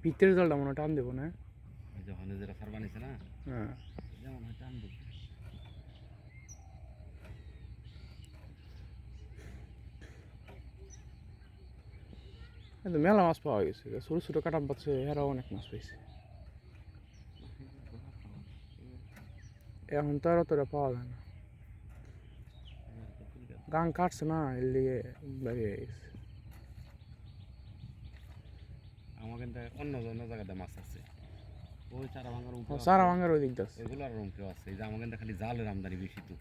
ভিতরের জলটা মনে হয় টান দেবো না? ওই যখন যেটা সার বানিয়েছে না, হ্যাঁ, যেমন হয় টান দেবে। কিন্তু মেলা মাছ পাওয়া গেছে, ছোটো ছোটো কাটাম পাচ্ছে, এরাও অনেক মাছ পাইছে। এখন তো আর অতটা পাওয়া যায় না, গান কাটছে না, এর লিগে বেরিয়ে গেছে। আমার কিন্তু অন্য অন্য জায়গাতে মাছ আছে, ওই চারা ভাঙার উপরে সারা ভাঙার ওই দিকটা আছে, ওইগুলো আর রুমকেও আছে। এই যে আমার কিন্তু খালি জালের আমদানি বেশি তো।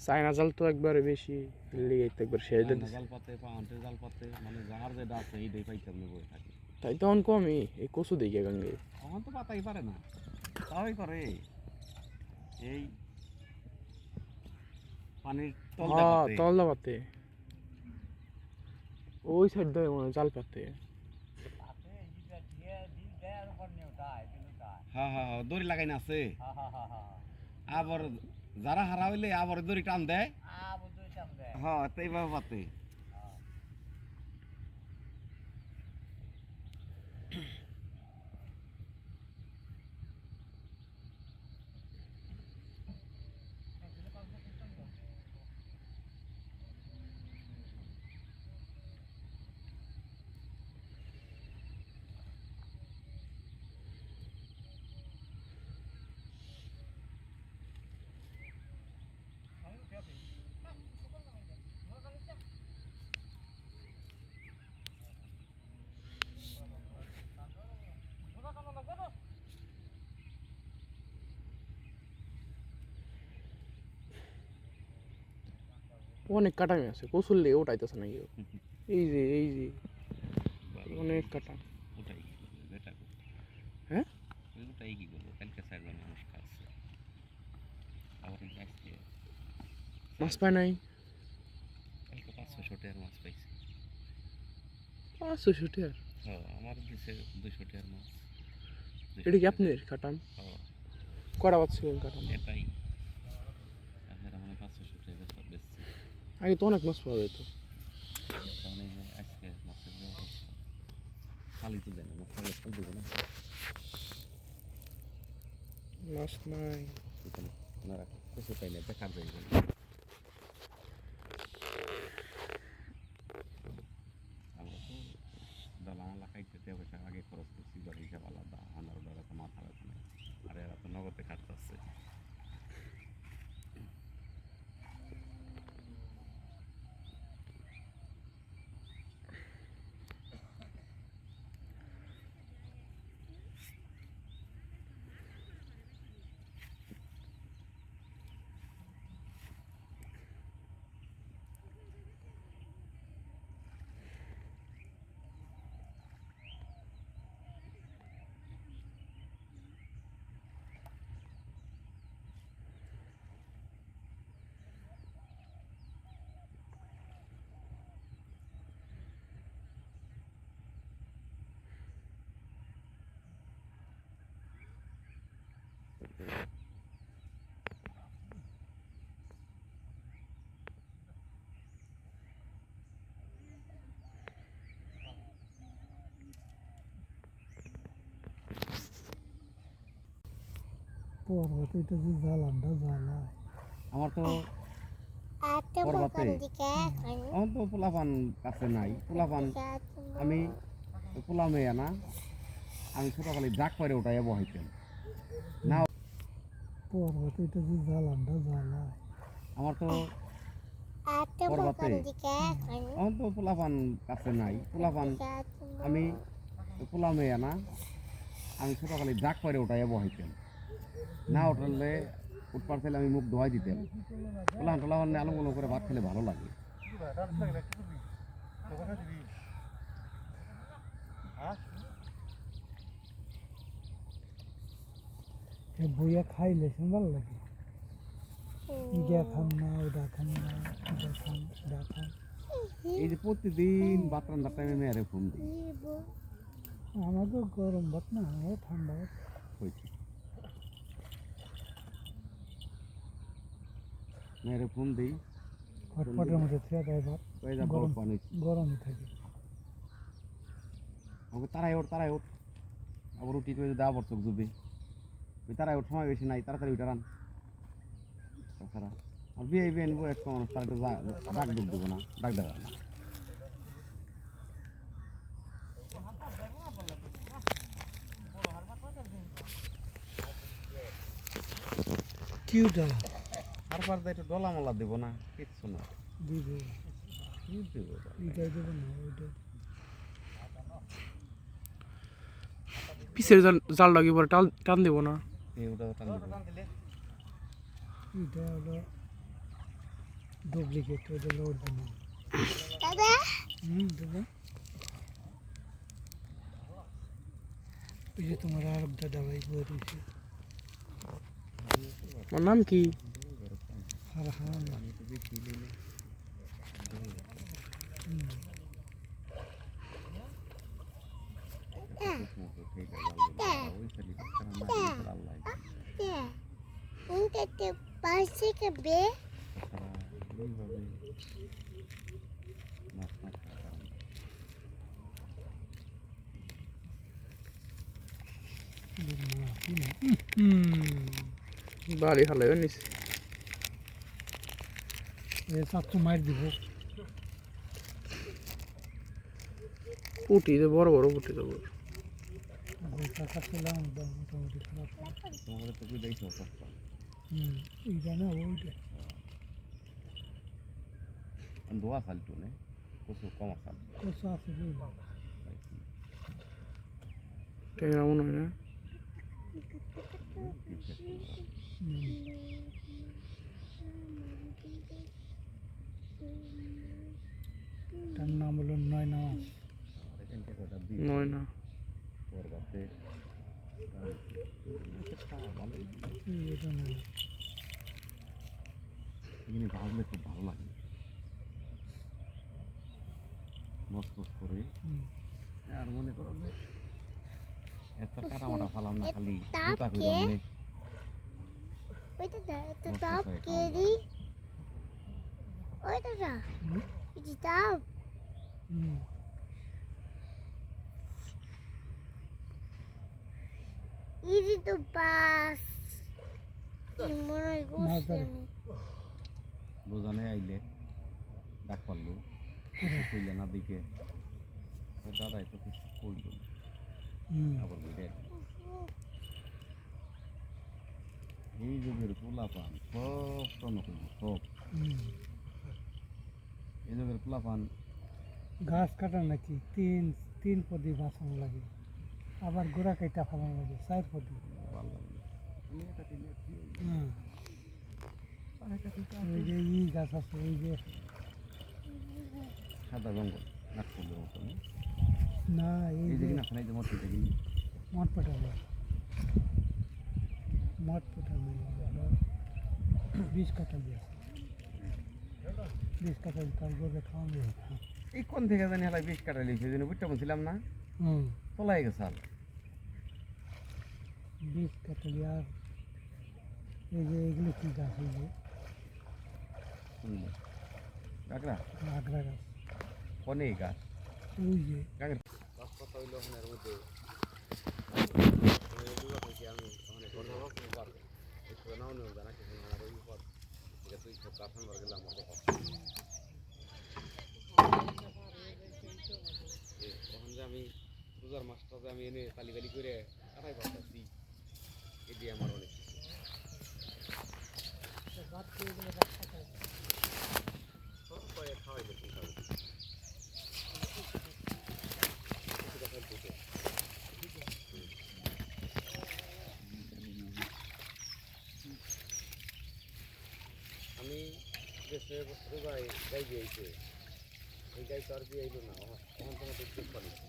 চায়না জাল তো একবারে বেশি, এর লিগে তো একবার শেষ দিয়ে দিছে। জাল পাতে পাহান্টের জাল পাতে মানে যার যেটা আছে এইটাই পাইতে আপনি বয়ে থাকি। তাই তখন কমই এই কচু দিকে গাঙ্গে তখন তো পাতাই পারে না, তাই করে এই পানির তলদা পাতে। তলদা পাতে ওই সাইড দিয়ে মনে হয় জাল পাতে। হ্যাঁ হ্যাঁ হ্যাঁ, দড়ি লাগাই না আছে। আবার যারা হারা হইলে আবার দড়ি টান দেয়। হ্যাঁ, তো এইভাবে পাতে। অনেক কাটামি আছে, কচুর লিগে উঠাইতেছে না কেউ। এই যে অনেক কাটা। ওটাই কি করবো, বেটা করতে। হ্যাঁ, ওটাই কি করবো, কালকে চারজন মানুষ খাচ্ছে। আবার এই আজকে মাছ পায় নাই, কালকে 500-600 টাকার মাছ পাইছি। 500 টাকা? হ্যাঁ, আমার দিছে 200 টাকার মাছ। এটা কি আপনার কাটাম? হ্যাঁ, কটা পাচ্ছিলেন কাটাম? এটাই আপনারা মানে 500-600 টাকা সব বেচছে। আগে তো অনেক মাছ পাওয়া যেত। মানে আজকে মাছের যে অবস্থা, খালি তো দেয় না, মাছ খালি ফেল দেবে না। মাছ নাই। এখানে ওনারা কিছু পাই না, বেকার যায়। আমরা তো দালামালা খাইতে পয়সা আগে খরচ করছি, বা হিসাব আলাদা। আমার ওরা তো মাথা ব্যথা নেই, আর এরা তো নগদে খাটতেছে। পর্বতে যে জ্বালানটা জ্বালায় আমার তো পর্বতে আমার তো পোলাপান কাছে নাই। পোলাপান আমি পোলা মেয়ে না, আমি ছোটকালে জাক করে ওটাই বহাইতাম না। পর্বতে যে জ্বালানটা জ্বালায় আমার তো পর্বতে আমার তো পোলাপান কাছে নাই। পোলাপান আমি পোলা মেয়ে না, আমি ছোটকালে জাক করে ওটাই বহাইতাম না। ওঠালে উঠপার ফেলে আমি মুখ ধোয়াই দিতাম। পোলাহান টোলাহান আলু আলু করে ভাত খেলে ভালো লাগে। বইয়া খাইলে সুন্দর লাগে। ইটা খান না, ওটা খান না, এটা খান, ওটা খান। এই যে প্রতিদিন ভাত রান্নার টাইমে মেয়েরে ফোন দিই। আমাকে গরম ভাত না, আমার ঠান্ডা ভাত হয়েছে মেয়েরে ফোন দিই, হটপটের মধ্যে ছেড়ে দেয় ভাত, গরম গরমই থাকে। আমাকে তারাই ওঠ আবার রুটি করে যদি আবার চোখ জুবে ওই তারা ওর সময় বেশি নাই তাড়াতাড়ি ওইটা রান তাছাড়া আর বিয়ে বিয়ে আনবো একটা মানুষ তার একটু ডাক ডুব দেবো না ডাক দেওয়া না কিউটা আর পার একটু ডলা মালা দেবো না কিচ্ছু না দিব কি দেবো এটাই দেবো না ওইটাই পিসের জাল লাগিয়ে পরে টান দেবো না। ওটা টান দেবো এটা হলো ডুপ্লিকেট ওইটা হলো অরিজিনাল দাদা ওই যে তোমার আরব দাদা ভাই বই রয়েছে আমার নাম কি? ফারহান বাড়ি হালাই নিছে চাকু মার দিব পুটি বড় বড় পুটি দেবো। গোটা কাটলাম মোটামুটি খারাপ তোমার তো কি দেখছো সস্তা এইটা না ওইটা দোয়া ফালতু নে কত কম সাল কষা আছে বুঝলাম ট্যাংরা মনে হয় না। তার নাম হলো নয় নামাজ নয় না ওর কাছে এটা নয় এখানে ভাবলে খুব ভালো লাগে মস্ত করে আর মনে করো যে এত কাটামাটা ফালাম না খালি জুতা করে মনে Easy to pass. বোঝানে আইলে ডাক পারলো কইলে না দিকে দাদাই তো কিছু কইল আবার বুঝে এই যুগের পোলাপান সব টন করবো সব এই যুগের পোলাপান ঘাস কাটা নাকি তিন পদি বাঁচানো লাগে আবার গোড়া কেটা ফেলানো লাগে 4 পদি ভালো লাগে ওই যে ই গাছ আছে ওই যে সাদা জঙ্গল নাক করলে মতো না এই এই যে যে না ফেলাই যে মতো দেখি মঠ পেটানো বিষ কাটা দিয়ে 20 কাটা তার গড়ে খাওয়া যায় এই কোন থেকে জানি হেলাই 20 কাটা লিখে জানি বুঝতে বলছিলাম না তোলাই গেছে আর 20 কাটা দিয়ে আর এই যে এগুলো কি গাছ এই যে কাকড়া আগ্রা গাছ কোনে গাছ ওই যে কাকের গাছ পাতা হইলো ওখানের মধ্যে আমি ওখানে কথা বলতে পারবো একটু নাও নেও জানা কিছু আমার ওই উপর এটা তুই সব কাফন বার গেলাম আমার কথা তখন যে আমি রোজার মাছটা যে আমি এনে তালি গালি করে কাটাই পারতাছি এটি আমার অনেক খাওয়াইলে আমি দেশে রোজায় গাই দিয়েছে এই গাই তো আর দিয়ে আইলো না তখন তোমার দেখতে পারি না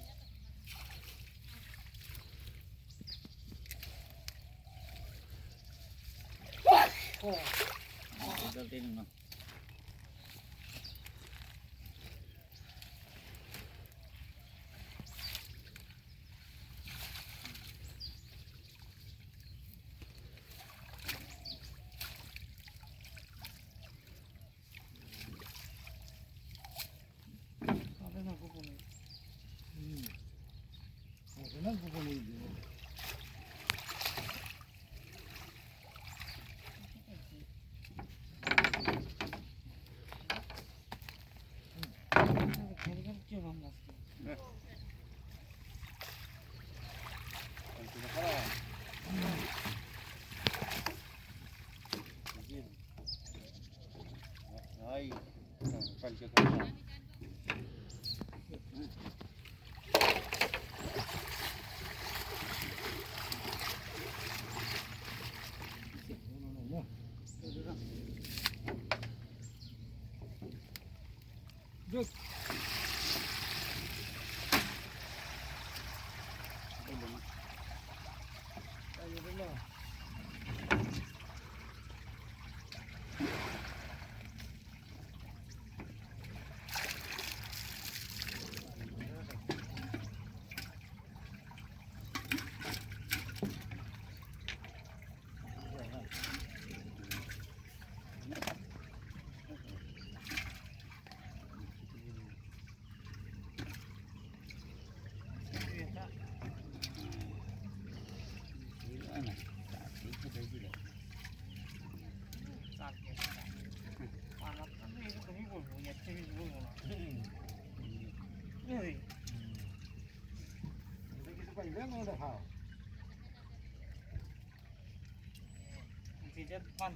গোপনে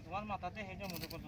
তোমার মাথাতে হেঁটে মনে করছো